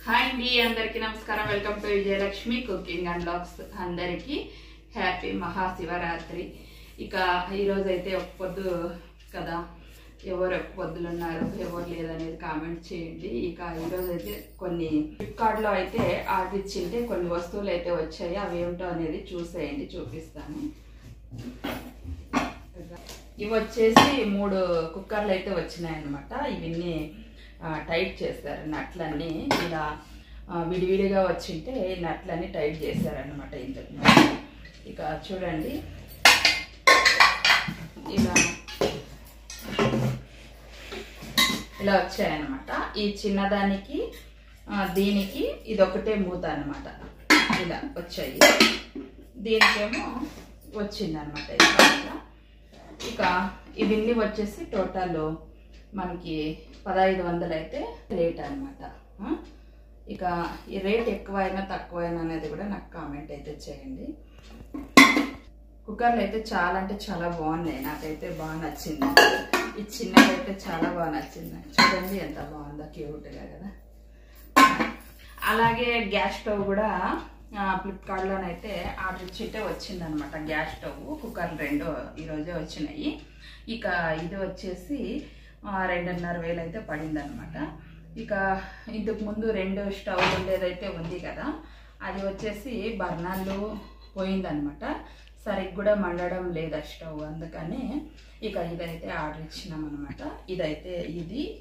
Hi అండి, అందరికీ నమస్కారం. Welcome to Vijayalakshmi cooking and blogs. అందరికీ హ్యాపీ మహాశివరాత్రి. ఇక ఈరోజు అయితే ఒక పొద్దు కదా, ఎవరు ఒక పొద్దులు ఉన్నారు ఎవరు లేదనేది కామెంట్ చేయండి. ఇక ఈరోజు అయితే కొన్ని ఫ్లిప్కార్ట్లో అయితే ఆర్డర్ ఇచ్చింటే కొన్ని వస్తువులు అయితే వచ్చాయి. అవి ఏమిటో అనేది చూసేయండి, చూపిస్తాను. ఇవి వచ్చేసి 3 కుక్కర్లు అయితే వచ్చినాయి అన్నమాట. ఇవన్నీ టైట్ చేస్తారు, నట్లన్నీ ఇలా విడివిడిగా వచ్చింటే నట్లన్నీ టైట్ చేశారనమాట ఇంతకు. ఇక చూడండి, ఇలా వచ్చాయన్నమాట. ఈ చిన్నదానికి దీనికి ఇదొకటే మూత అనమాట, ఇలా వచ్చాయి. దీనికేమో వచ్చిందనమాట ఇలా. ఇక ఇవన్నీ వచ్చేసి టోటల్ మనకి 1500 అయితే రేట్ అనమాట. ఇక ఈ రేట్ ఎక్కువైనా తక్కువైనా అనేది కూడా నాకు కామెంట్ అయితే చేయండి. కుక్కర్లు అయితే చాలా అంటే చాలా బాగున్నాయి, నాకైతే బాగా నచ్చింది. ఈ చిన్నది అయితే చాలా బాగా నచ్చింది. చూడండి ఎంత బాగుందో, క్యూట్గా కదా. అలాగే గ్యాస్ స్టవ్ కూడా ఫ్లిప్కార్ట్లోనైతే ఆర్డర్ ఇచ్చితే వచ్చిందనమాట. గ్యాస్ స్టవ్ కుక్కర్లు 2 ఈరోజే వచ్చినాయి. ఇక ఇది వచ్చేసి 2500 అయితే పడింది అనమాట. ఇక ఇంతకు ముందు 2 స్టవ్ ఉండేదైతే ఉంది కదా, అది వచ్చేసి బర్నర్లు పోయిందనమాట. సరిగ్గా కూడా మండడం లేదు ఆ స్టవ్, అందుకని ఇక ఇదైతే ఆర్డర్ ఇచ్చినాం అనమాట. ఇదైతే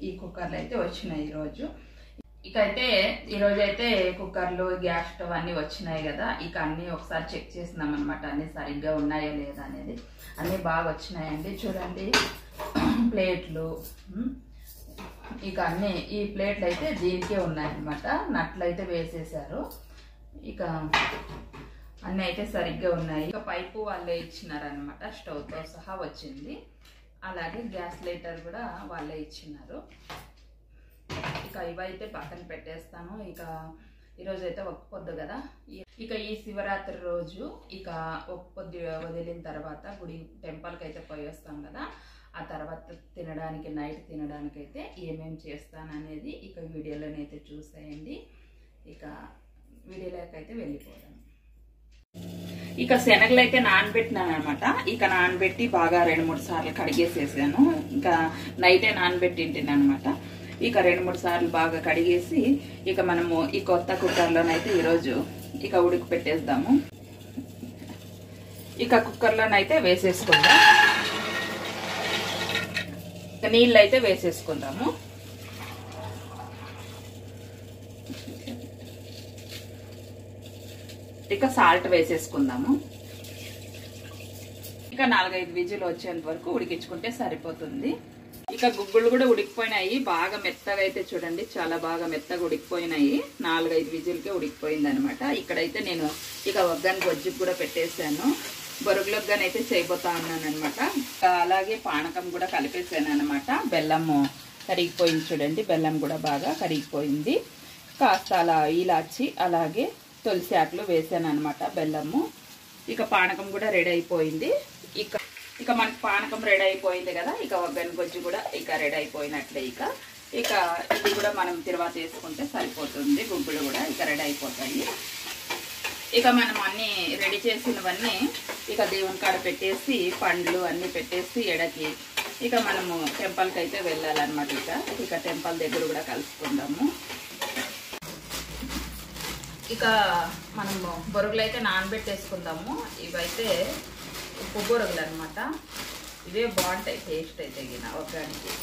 ఈ కుక్కర్లు అయితే వచ్చినాయి ఈరోజు. ఇక అయితే ఈరోజు అయితే కుక్కర్లు గ్యాస్ స్టవ్ అన్నీ వచ్చినాయి కదా. ఇక అన్నీ ఒకసారి చెక్ చేసినాం అనమాట, అన్నీ సరిగ్గా ఉన్నాయో లేదా అనేది. అన్నీ బాగా వచ్చినాయండి. చూడండి ప్లేట్లు, ఇక అన్నీ ఈ ప్లేట్లు అయితే దీనికే ఉన్నాయన్నమాట. నట్లు అయితే వేసేసారు. ఇక అన్నీ అయితే సరిగ్గా ఉన్నాయి. ఇక పైపు వాళ్ళే ఇచ్చినారనమాట, స్టవ్తో సహా వచ్చింది. అలాగే గ్యాస్ లైటర్ కూడా వాళ్ళే ఇచ్చినారు. ఇక ఇవైతే పక్కన పెట్టేస్తాను. ఇక ఈరోజు అయితే ఒక్క పొద్దు కదా. ఇక ఈ శివరాత్రి రోజు ఇక ఒక్క పొద్దు వదిలిన తర్వాత గుడి టెంపుల్కి అయితే పోయి వస్తాం కదా. ఆ తర్వాత తినడానికి, నైట్ తినడానికి అయితే ఏమేమి చేస్తాననేది ఇక వీడియోలోనైతే చూసేయండి. ఇక వీడియోలోకి అయితే వెళ్ళిపోదాం. ఇక శనగలు అయితే నానబెట్టినాను అనమాట. ఇక నానబెట్టి బాగా 2-3 సార్లు కడిగేసేసాను. ఇంకా నైటే నానబెట్టింటాను అనమాట. ఇక 2-3 సార్లు బాగా కడిగేసి ఇక మనము ఈ కొత్త కుక్కర్లోనైతే ఈరోజు ఇక ఉడికి పెట్టేద్దాము. ఇక కుక్కర్లోనైతే వేసేసుకుందాం. నీళ్ళు అయితే వేసేసుకుందాము. ఇక సాల్ట్ వేసేసుకుందాము. ఇక 4-5 విజిల్ వచ్చేంత వరకు ఉడికించుకుంటే సరిపోతుంది. ఇక గుగ్గుళ్ళు కూడా ఉడికిపోయినాయి, బాగా మెత్తగా అయితే చూడండి, చాలా బాగా మెత్తగా ఉడికిపోయినాయి. 4-5 విజిల్కే ఉడికిపోయింది అనమాట. ఇక్కడైతే నేను ఇక ఒగ్గని గొజ్జుకు కూడా పెట్టేశాను. బొరుగులొగ్గని అయితే చేయబోతా ఉన్నాను అనమాట. అలాగే పానకం కూడా కలిపేసాను అనమాట. బెల్లము కరిగిపోయింది చూడండి, బెల్లం కూడా బాగా కరిగిపోయింది. కాస్త అలా ఇలాచి అలాగే తులసి ఆకులు వేసాను అనమాట, బెల్లము. ఇక పానకం కూడా రెడీ అయిపోయింది. ఇక మనకి పానకం రెడీ అయిపోయింది కదా. ఇక ఒగ్గని గొజ్జు కూడా ఇక రెడీ అయిపోయినట్లే. ఇక ఇది కూడా మనం తర్వాత వేసుకుంటే సరిపోతుంది. గుగ్గులు కూడా ఇక రెడీ అయిపోతాయి. ఇక మనం అన్నీ రెడీ చేసినవన్నీ ఇక దేవుని కాడ పెట్టేసి పండ్లు అన్నీ పెట్టేసి ఎడకి ఇక మనము టెంపుల్కి అయితే వెళ్ళాలన్నమాట. ఇక టెంపుల్ దగ్గర కూడా కలుసుకుందాము. ఇక మనము బొరుగులు అయితే నానబెట్టేసుకుందాము. ఇవైతే ఉప్పు బొరుగులు అనమాట. ఇవే బాగుంటాయి టేస్ట్ అయితే గిన ఒక్కడానికి.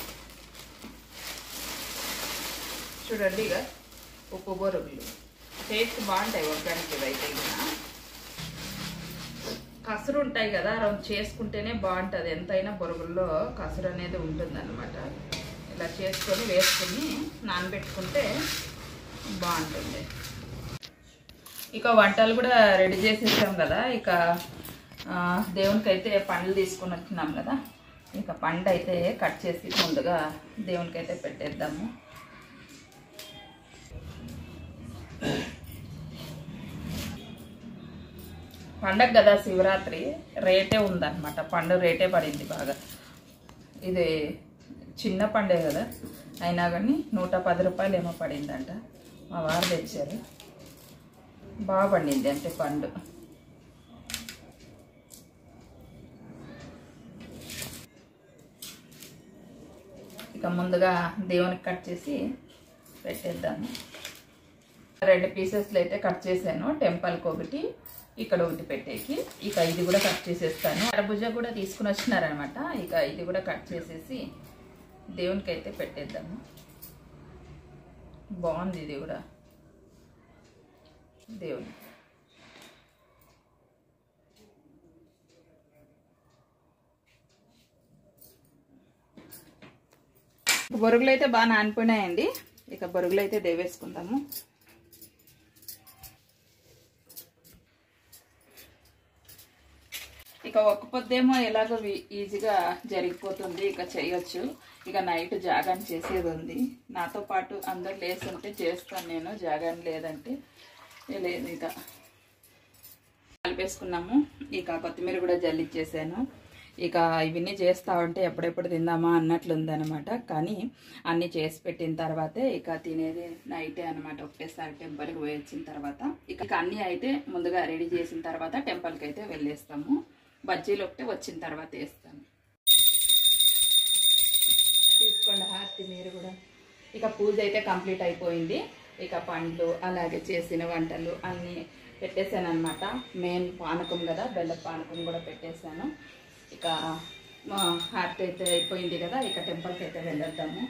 చూడండి, ఇక ఉప్పు బొరుగులు టేస్ట్ బాగుంటాయి ఒక్కడానికి. ఇవైతే గిన కసురు ఉంటాయి కదా, రెండు చేసుకుంటేనే బాగుంటుంది. ఎంతైనా బొరుగుల్లో కసురు అనేది ఉంటుంది అనమాట. ఇలా చేసుకొని వేసుకొని నానబెట్టుకుంటే బాగుంటుంది. ఇక వంటలు కూడా రెడీ చేసేసాం కదా. ఇక దేవునికి అయితే పండ్లు తీసుకొని వచ్చినాం కదా. ఇక పండు అయితే కట్ చేసి ముందుగా దేవునికి అయితే పెట్టేద్దాము. పండగ కదా శివరాత్రి, రేటే ఉందన్నమాట. పండు రేటే పడింది బాగా. ఇది చిన్న పండే కదా, అయినా కానీ 110 రూపాయలు ఏమో పడిందంట. మా వారు తెచ్చారు. బాగా పండింది అంటే పండు. ఇక ముందుగా దేవునికి కట్ చేసి పెట్టేద్దాము. 2 పీసెస్లు అయితే కట్ చేశాను. టెంపుల్కి ఒకటి, ఇక్కడ ఒకటి పెట్టేకి. ఇక ఇది కూడా కట్ చేసేస్తాను. కర్బూజా కూడా తీసుకుని వచ్చినారనమాట. ఇక ఇది కూడా కట్ చేసేసి దేవునికి అయితే పెట్టేద్దాము. బాగుంది ఇది కూడా దేవుని. బొరుగులు అయితే బాగా నానిపోయినాయండి. ఇక బొరుగులు అయితే దేవేసుకుందాము. ఇక ఒక్క పొద్దేమో ఎలాగో ఈజీగా జరిగిపోతుంది. ఇక చేయొచ్చు. ఇక నైట్ జాగాన్ చేసేది ఉంది. నాతో పాటు అందరు లేస్తుంటే చేస్తాను నేను. జాగాన్ లేదంటే లేదు. ఇక కలిపేసుకున్నాము. ఇక కొత్తిమీర కూడా జల్లిచ్చేసాను. ఇక ఇవన్నీ చేస్తా ఉంటే ఎప్పుడెప్పుడు తిందామా అన్నట్లుందనమాట. కానీ అన్నీ చేసి పెట్టిన తర్వాతే ఇక తినేది నైటే అనమాట. ఒకటేసారి టెంపుల్కి పోయి వచ్చిన తర్వాత ఇక అన్నీ అయితే ముందుగా రెడీ చేసిన తర్వాత టెంపుల్కి అయితే వెళ్ళేస్తాము. బజ్జీలు ఒకటి వచ్చిన తర్వాత వేస్తాను. తీసుకోండి హారతి మీరు కూడా. ఇక పూజ అయితే కంప్లీట్ అయిపోయింది. ఇక పండ్లు అలాగే చేసిన వంటలు అన్నీ పెట్టేశాను అనమాట. మెయిన్ పానకం కదా, బెల్ల పానకం కూడా పెట్టేశాను. ఇక హారతి అయితే అయిపోయింది కదా. ఇక టెంపుల్కి అయితే వెళ్ళొద్దాము.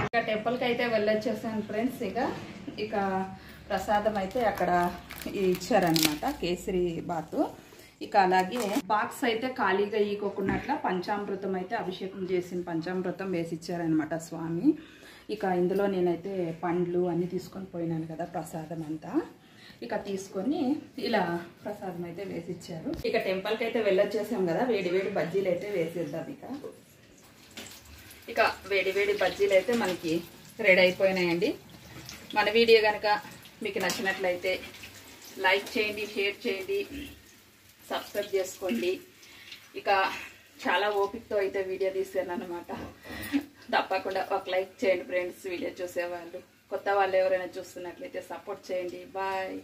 ఇక టెంపుల్కి అయితే వెళ్ళొచ్చేసాను ఫ్రెండ్స్. ఇక ప్రసాదం అయితే అక్కడ ఇచ్చారనమాట, కేసరి బాతు. ఇక అలాగే బాక్స్ అయితే ఖాళీగా ఈకోకున్నట్ల పంచామృతం అయితే అభిషేకం చేసిన పంచామృతం వేసి ఇచ్చారనమాట స్వామి. ఇక ఇందులో నేనైతే పండ్లు అన్నీ తీసుకొని పోయినాను కదా, ప్రసాదం అంతా. ఇక తీసుకొని ఇలా ప్రసాదం అయితే వేసి ఇచ్చారు. ఇక టెంపుల్కి అయితే వెళ్ళొచ్చేసాం కదా. వేడి వేడి బజ్జీలు అయితే వేసేద్దాం. ఇక వేడి వేడి బజ్జీలు అయితే మనకి రెడీ అయిపోయినాయండి. మన వీడియో కనుక మీకు నచ్చినట్లయితే లైక్ చేయండి, షేర్ చేయండి, సబ్స్క్రైబ్ చేసుకోండి. ఇక చాలా ఓపికతో అయితే వీడియో తీసాను అనమాట. తప్పకుండా ఒక లైక్ చేయండి ఫ్రెండ్స్. వీడియో చూసేవాళ్ళు, కొత్త వాళ్ళు ఎవరైనా చూస్తున్నట్లయితే సపోర్ట్ చేయండి. బాయ్.